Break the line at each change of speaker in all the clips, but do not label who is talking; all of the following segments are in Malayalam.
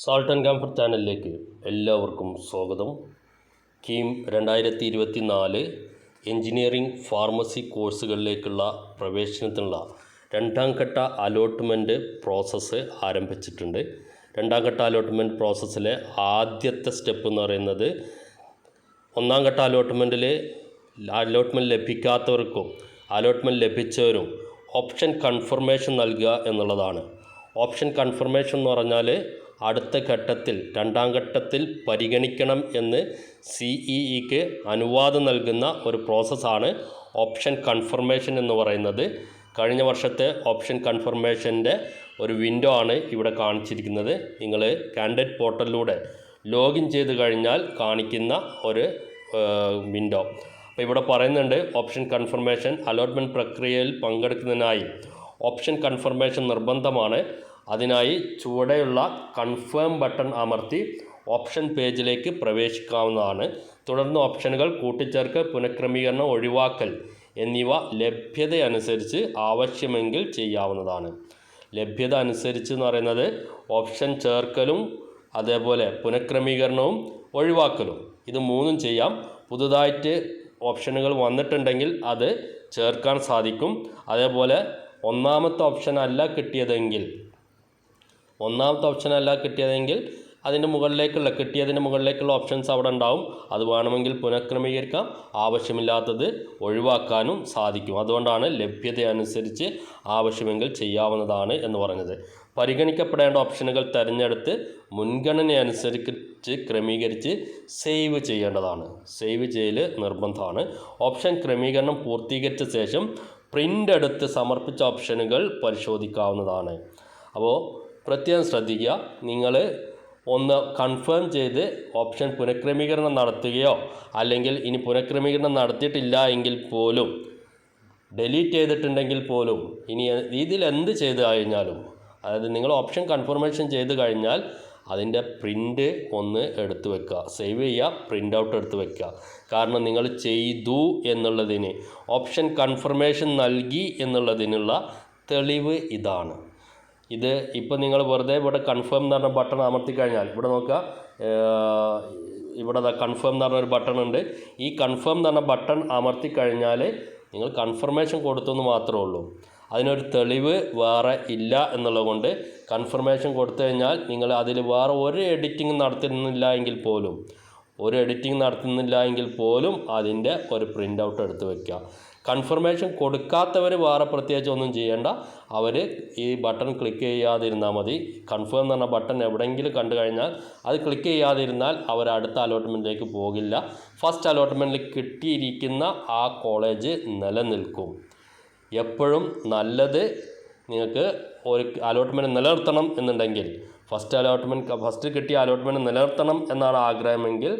സാൾട്ട് ആൻഡ് കംഫർട്ട് ചാനലിലേക്ക് എല്ലാവർക്കും സ്വാഗതം. കീം 2024 എഞ്ചിനീയറിംഗ് ഫാർമസി കോഴ്സുകളിലേക്കുള്ള പ്രവേശനത്തിനുള്ള രണ്ടാം ഘട്ട അലോട്ട്മെൻറ്റ് പ്രോസസ്സ് ആരംഭിച്ചിട്ടുണ്ട്. രണ്ടാം ഘട്ട അലോട്ട്മെൻറ്റ് പ്രോസസ്സിലെ ആദ്യത്തെ സ്റ്റെപ്പ് എന്ന് പറയുന്നത് ഒന്നാം ഘട്ട അലോട്ട്മെൻറ്റ് ലഭിക്കാത്തവർക്കും അലോട്ട്മെൻറ്റ് ലഭിച്ചവരും ഓപ്ഷൻ കൺഫർമേഷൻ നൽകുക എന്നുള്ളതാണ്. ഓപ്ഷൻ കൺഫർമേഷൻ എന്ന് പറഞ്ഞാൽ അടുത്ത ഘട്ടത്തിൽ രണ്ടാം ഘട്ടത്തിൽ പരിഗണിക്കണം എന്ന് CEEക്ക് അനുവാദം നൽകുന്ന ഒരു പ്രോസസ്സാണ് ഓപ്ഷൻ കൺഫർമേഷൻ എന്ന് പറയുന്നത്. കഴിഞ്ഞ വർഷത്തെ ഓപ്ഷൻ കൺഫർമേഷൻ്റെ ഒരു വിൻഡോ ആണ് ഇവിടെ കാണിച്ചിരിക്കുന്നത്. നിങ്ങൾ കാൻഡിഡേറ്റ് പോർട്ടലിലൂടെ ലോഗിൻ ചെയ്ത് കഴിഞ്ഞാൽ കാണിക്കുന്ന ഒരു വിൻഡോ. അപ്പോൾ ഇവിടെ പറയുന്നുണ്ട് ഓപ്ഷൻ കൺഫർമേഷൻ അലോട്ട്മെൻറ്റ് പ്രക്രിയയിൽ പങ്കെടുക്കുന്നതിനായി ഓപ്ഷൻ കൺഫർമേഷൻ നിർബന്ധമാണ്. അതിനായി ചുവടെയുള്ള കൺഫേം ബട്ടൺ അമർത്തി ഓപ്ഷൻ പേജിലേക്ക് പ്രവേശിക്കാവുന്നതാണ്. തുടർന്ന് ഓപ്ഷനുകൾ കൂട്ടിച്ചേർക്ക്, പുനഃക്രമീകരണം, ഒഴിവാക്കൽ എന്നിവ ലഭ്യത അനുസരിച്ച് ആവശ്യമെങ്കിൽ ചെയ്യാവുന്നതാണ്. ലഭ്യത അനുസരിച്ച് എന്ന് പറയുന്നത് ഓപ്ഷൻ ചേർക്കലും അതേപോലെ പുനഃക്രമീകരണവും ഒഴിവാക്കലും ഇത് മൂന്നും ചെയ്യാം. പുതുതായിട്ട് ഓപ്ഷനുകൾ വന്നിട്ടുണ്ടെങ്കിൽ അത് ചേർക്കാൻ സാധിക്കും. അതേപോലെ ഒന്നാമത്തെ ഓപ്ഷൻ അല്ല കിട്ടിയതെങ്കിൽ അതിൻ്റെ മുകളിലേക്കുള്ള ഓപ്ഷൻസ് അവിടെ ഉണ്ടാവും. അത് വേണമെങ്കിൽ പുനഃക്രമീകരിക്കാം, ആവശ്യമില്ലാത്തത് ഒഴിവാക്കാനും സാധിക്കും. അതുകൊണ്ടാണ് ലഭ്യത അനുസരിച്ച് ആവശ്യമെങ്കിൽ ചെയ്യാവുന്നതാണ് എന്ന് പറഞ്ഞത്. പരിഗണിക്കപ്പെടേണ്ട ഓപ്ഷനുകൾ തിരഞ്ഞെടുത്ത് മുൻഗണന അനുസരിച്ച് ക്രമീകരിച്ച് സേവ് ചെയ്യേണ്ടതാണ്. സേവ് ചെയ്യൽ നിർബന്ധമാണ്. ഓപ്ഷൻ ക്രമീകരണം പൂർത്തീകരിച്ച ശേഷം പ്രിൻ്റ് എടുത്ത് സമർപ്പിച്ച ഓപ്ഷനുകൾ പരിശോധിക്കാവുന്നതാണ്. അപ്പോൾ പ്രത്യേകം ശ്രദ്ധിക്കുക, നിങ്ങൾ ഒന്ന് കൺഫേം ചെയ്ത് ഓപ്ഷൻ പുനഃക്രമീകരണം നടത്തുകയോ അല്ലെങ്കിൽ ഇനി പുനഃക്രമീകരണം നടത്തിയിട്ടില്ല എങ്കിൽ പോലും ഡിലീറ്റ് ചെയ്തിട്ടുണ്ടെങ്കിൽ പോലും ഇനി ഇതിൽ എന്ത് ചെയ്ത് കഴിഞ്ഞാലും, അതായത് നിങ്ങൾ ഓപ്ഷൻ കൺഫർമേഷൻ ചെയ്ത് കഴിഞ്ഞാൽ അതിൻ്റെ പ്രിൻ്റ് ഒന്ന് എടുത്ത് വെക്കുക, സേവ് ചെയ്യുക, പ്രിൻ്റ് ഔട്ട് എടുത്ത് വെക്കുക. കാരണം നിങ്ങൾ ചെയ്തു എന്നുള്ളതിന്, ഓപ്ഷൻ കൺഫർമേഷൻ നൽകി എന്നുള്ളതിനുള്ള തെളിവ് ഇതാണ്. ഇത് ഇപ്പോൾ നിങ്ങൾ വെറുതെ ഇവിടെ കൺഫേം എന്ന് പറഞ്ഞ ബട്ടൺ അമർത്തി കഴിഞ്ഞാൽ ഇവിടെ നോക്കുക, ഇവിടെ കൺഫേം എന്ന് പറഞ്ഞൊരു ബട്ടൺ ഉണ്ട്. ഈ കൺഫേം എന്ന് പറഞ്ഞ ബട്ടൺ അമർത്തി കഴിഞ്ഞാൽ നിങ്ങൾ കൺഫർമേഷൻ കൊടുത്തെന്ന് മാത്രമേ ഉള്ളൂ. അതിനൊരു തെളിവ് വേറെ ഇല്ല എന്നുള്ളത് കൊണ്ട് കൺഫർമേഷൻ കൊടുത്തു കഴിഞ്ഞാൽ നിങ്ങൾ അതിൽ വേറെ ഒരു എഡിറ്റിംഗ് നടത്തുന്നില്ല എങ്കിൽ പോലും അതിൻ്റെ ഒരു പ്രിൻ്റ് ഔട്ട് എടുത്ത് വയ്ക്കുക. കൺഫർമേഷൻ കൊടുക്കാത്തവർ വേറെ പ്രത്യേകിച്ച് ഒന്നും ചെയ്യേണ്ട. അവർ ഈ ബട്ടൺ ക്ലിക്ക് ചെയ്യാതിരുന്നാൽ മതി. കൺഫേം എന്ന് പറഞ്ഞ ബട്ടൺ എവിടെയെങ്കിലും കണ്ടു കഴിഞ്ഞാൽ അത് ക്ലിക്ക് ചെയ്യാതിരുന്നാൽ അവർ അടുത്ത അലോട്ട്മെൻറ്റിലേക്ക് പോകില്ല. ഫസ്റ്റ് അലോട്ട്മെൻറ്റിൽ കിട്ടിയിരിക്കുന്ന ആ കോളേജ് നിലനിൽക്കും. എപ്പോഴും നല്ലത് നിങ്ങൾക്ക് ഒരു അലോട്ട്മെൻറ്റ് നിലനിർത്തണം എന്നുണ്ടെങ്കിൽ ഫസ്റ്റ് കിട്ടിയ അലോട്ട്മെൻറ്റ് നിലനിർത്തണം എന്നാണ് ആഗ്രഹമെങ്കിൽ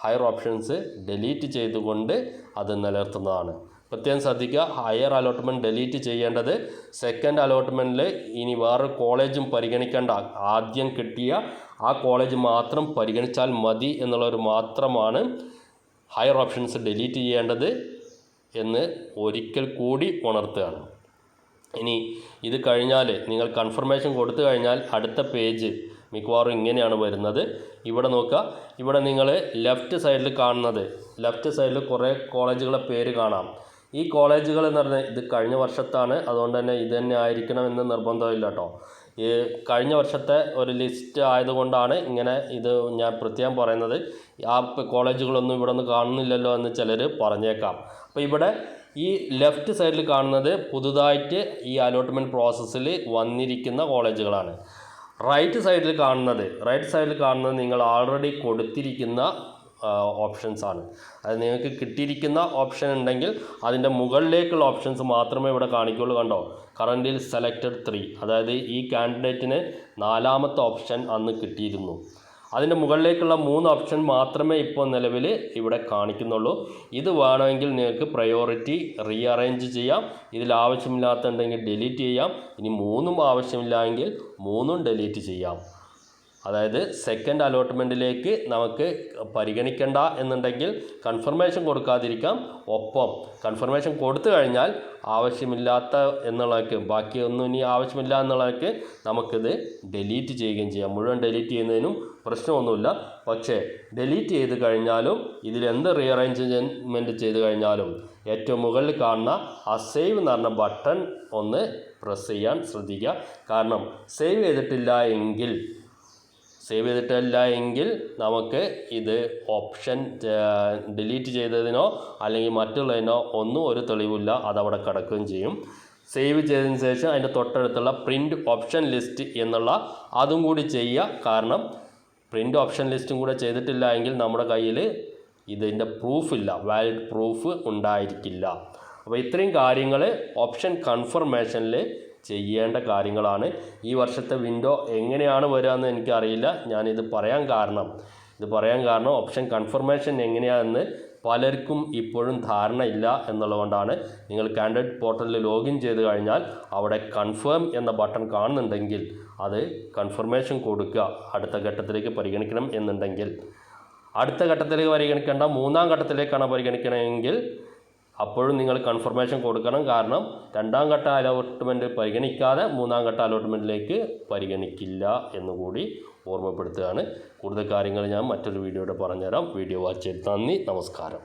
ഹയർ ഓപ്ഷൻസ് ഡിലീറ്റ് ചെയ്തുകൊണ്ട് അത് നിലനിർത്തുന്നതാണ്. പ്രത്യേകം ശ്രദ്ധിക്കുക, ഹയർ അലോട്ട്മെൻറ്റ് ഡിലീറ്റ് ചെയ്യേണ്ടത് സെക്കൻഡ് അലോട്ട്മെൻറ്റിൽ ഇനി വേറൊരു കോളേജും പരിഗണിക്കേണ്ട, ആദ്യം കിട്ടിയ ആ കോളേജ് മാത്രം പരിഗണിച്ചാൽ മതി എന്നുള്ളൊരു മാത്രമാണ് ഹയർ ഓപ്ഷൻസ് ഡിലീറ്റ് ചെയ്യേണ്ടത് എന്ന് ഒരിക്കൽ കൂടി ഉണർത്തുകയാണ്. ഇനി ഇത് കഴിഞ്ഞാൽ നിങ്ങൾ കൺഫർമേഷൻ കൊടുത്തു കഴിഞ്ഞാൽ അടുത്ത പേജ് മിക്കവാറും ഇങ്ങനെയാണ് വരുന്നത്. ഇവിടെ നോക്കുക, ഇവിടെ നിങ്ങൾ ലെഫ്റ്റ് സൈഡിൽ കുറേ കോളേജുകളെ പേര് കാണാം. ഈ കോളേജുകൾ എന്ന് പറഞ്ഞാൽ ഇത് കഴിഞ്ഞ വർഷത്താണ്, അതുകൊണ്ട് തന്നെ ഇത് തന്നെ ആയിരിക്കണമെന്ന് നിർബന്ധമില്ല കേട്ടോ. ഈ കഴിഞ്ഞ വർഷത്തെ ഒരു ലിസ്റ്റ് ആയതുകൊണ്ടാണ് ഇങ്ങനെ ഇത് ഞാൻ പ്രത്യേകം പറയുന്നത്. ആ കോളേജുകളൊന്നും ഇവിടെ നിന്ന് കാണുന്നില്ലല്ലോ എന്ന് ചിലർ പറഞ്ഞേക്കാം. അപ്പോൾ ഇവിടെ ഈ ലെഫ്റ്റ് സൈഡിൽ കാണുന്നത് പുതുതായിട്ട് ഈ അലോട്ട്മെൻറ്റ് പ്രോസസ്സിൽ വന്നിരിക്കുന്ന കോളേജുകളാണ്. റൈറ്റ് സൈഡിൽ കാണുന്നത് നിങ്ങൾ ആൾറെഡി കൊടുത്തിരിക്കുന്ന ഓപ്ഷൻസ് ആണ്. അത് നിങ്ങൾക്ക് കിട്ടിയിരിക്കുന്ന ഓപ്ഷൻ ഉണ്ടെങ്കിൽ അതിൻ്റെ മുകളിലേക്കുള്ള ഓപ്ഷൻസ് മാത്രമേ ഇവിടെ കാണിക്കുകയുള്ളൂ. കണ്ടോ, കറൻറ്റിൽ സെലക്റ്റഡ് 3, അതായത് ഈ കാൻഡിഡേറ്റിന് 4ാമത്തെ ഓപ്ഷൻ അന്ന് കിട്ടിയിരുന്നു. അതിൻ്റെ മുകളിലേക്കുള്ള 3 ഓപ്ഷൻ മാത്രമേ ഇപ്പോൾ നിലവിൽ ഇവിടെ കാണിക്കുന്നുള്ളൂ. ഇത് വേണമെങ്കിൽ നിങ്ങൾക്ക് പ്രയോറിറ്റി റീഅറേഞ്ച് ചെയ്യാം. ഇതിൽ ആവശ്യമില്ലാത്തുണ്ടെങ്കിൽ ഡിലീറ്റ് ചെയ്യാം. ഇനി 3ഉം ആവശ്യമില്ല എങ്കിൽ 3ഉം ഡിലീറ്റ് ചെയ്യാം. അതായത് സെക്കൻഡ് അലോട്ട്മെൻറ്റിലേക്ക് നമുക്ക് പരിഗണിക്കേണ്ട എന്നുണ്ടെങ്കിൽ കൺഫർമേഷൻ കൊടുക്കാതിരിക്കാം. ഒപ്പം കൺഫർമേഷൻ കൊടുത്തു കഴിഞ്ഞാൽ ആവശ്യമില്ലാത്ത എന്നുള്ളതൊക്കെ ബാക്കിയൊന്നും ഇനി ആവശ്യമില്ല എന്നുള്ളതൊക്കെ നമുക്കിത് ഡിലീറ്റ് ചെയ്യുകയും ചെയ്യാം. മുഴുവൻ ഡിലീറ്റ് ചെയ്യുന്നതിനും പ്രശ്നമൊന്നുമില്ല. പക്ഷേ ഡിലീറ്റ് ചെയ്ത് കഴിഞ്ഞാലും ഇതിലെന്ത് റീഅറേഞ്ച്മെൻറ്റ് ചെയ്ത് കഴിഞ്ഞാലും ഏറ്റവും മുകളിൽ കാണുന്ന ആ സേവ് എന്ന് പറഞ്ഞ ബട്ടൺ ഒന്ന് പ്രസ് ചെയ്യാൻ ശ്രദ്ധിക്കുക. കാരണം സേവ് ചെയ്തിട്ടില്ല എങ്കിൽ നമുക്ക് ഇത് ഓപ്ഷൻ ഡിലീറ്റ് ചെയ്തതിനോ അല്ലെങ്കിൽ മറ്റുള്ളതിനോ ഒന്നും ഒരു തെളിവില്ല, അതവിടെ കിടക്കുകയും ചെയ്യും. സേവ് ചെയ്തതിന് ശേഷം അതിൻ്റെ തൊട്ടടുത്തുള്ള പ്രിൻ്റ് ഓപ്ഷൻ ലിസ്റ്റ് എന്നുള്ള അതും കൂടി ചെയ്യുക. കാരണം പ്രിൻ്റ് ഓപ്ഷൻ ലിസ്റ്റും കൂടെ ചെയ്തിട്ടില്ല എങ്കിൽ നമ്മുടെ കയ്യിൽ ഇതിൻ്റെ പ്രൂഫില്ല, വാലിഡ് പ്രൂഫ് ഉണ്ടായിരിക്കില്ല. അപ്പോൾ ഇത്രയും കാര്യങ്ങൾ ഓപ്ഷൻ കൺഫർമേഷനിൽ ചെയ്യേണ്ട കാര്യങ്ങളാണ്. ഈ വർഷത്തെ വിൻഡോ എങ്ങനെയാണ് വരികയെന്ന് എനിക്കറിയില്ല. ഞാനിത് പറയാൻ കാരണം ഓപ്ഷൻ കൺഫർമേഷൻ എങ്ങനെയാണെന്ന് പലർക്കും ഇപ്പോഴും ധാരണ ഇല്ല എന്നുള്ളതുകൊണ്ടാണ്. നിങ്ങൾ കാൻഡിഡേറ്റ് പോർട്ടലിൽ ലോഗിൻ ചെയ്ത് കഴിഞ്ഞാൽ അവിടെ കൺഫേം എന്ന ബട്ടൺ കാണുന്നുണ്ടെങ്കിൽ അത് കൺഫർമേഷൻ കൊടുക്കുക. അടുത്ത ഘട്ടത്തിലേക്ക് പരിഗണിക്കണം എന്നുണ്ടെങ്കിൽ അടുത്ത ഘട്ടത്തിലേക്ക് പരിഗണിക്കേണ്ട, മൂന്നാം ഘട്ടത്തിലേക്കാണ് പരിഗണിക്കണമെങ്കിൽ അപ്പോഴും നിങ്ങൾ കൺഫർമേഷൻ കൊടുക്കണം. കാരണം രണ്ടാം ഘട്ട അലോട്ട്മെൻറ്റ് പരിഗണിക്കാതെ മൂന്നാം ഘട്ട അലോട്ട്മെൻറ്റിലേക്ക് പരിഗണിക്കില്ല എന്നുകൂടി ഓർമ്മപ്പെടുത്തുകയാണ്. കൂടുതൽ കാര്യങ്ങൾ ഞാൻ മറ്റൊരു വീഡിയോയുടെ പറഞ്ഞുതരാം. വീഡിയോ വാച്ച് ചെയ്ത് നന്ദി, നമസ്കാരം.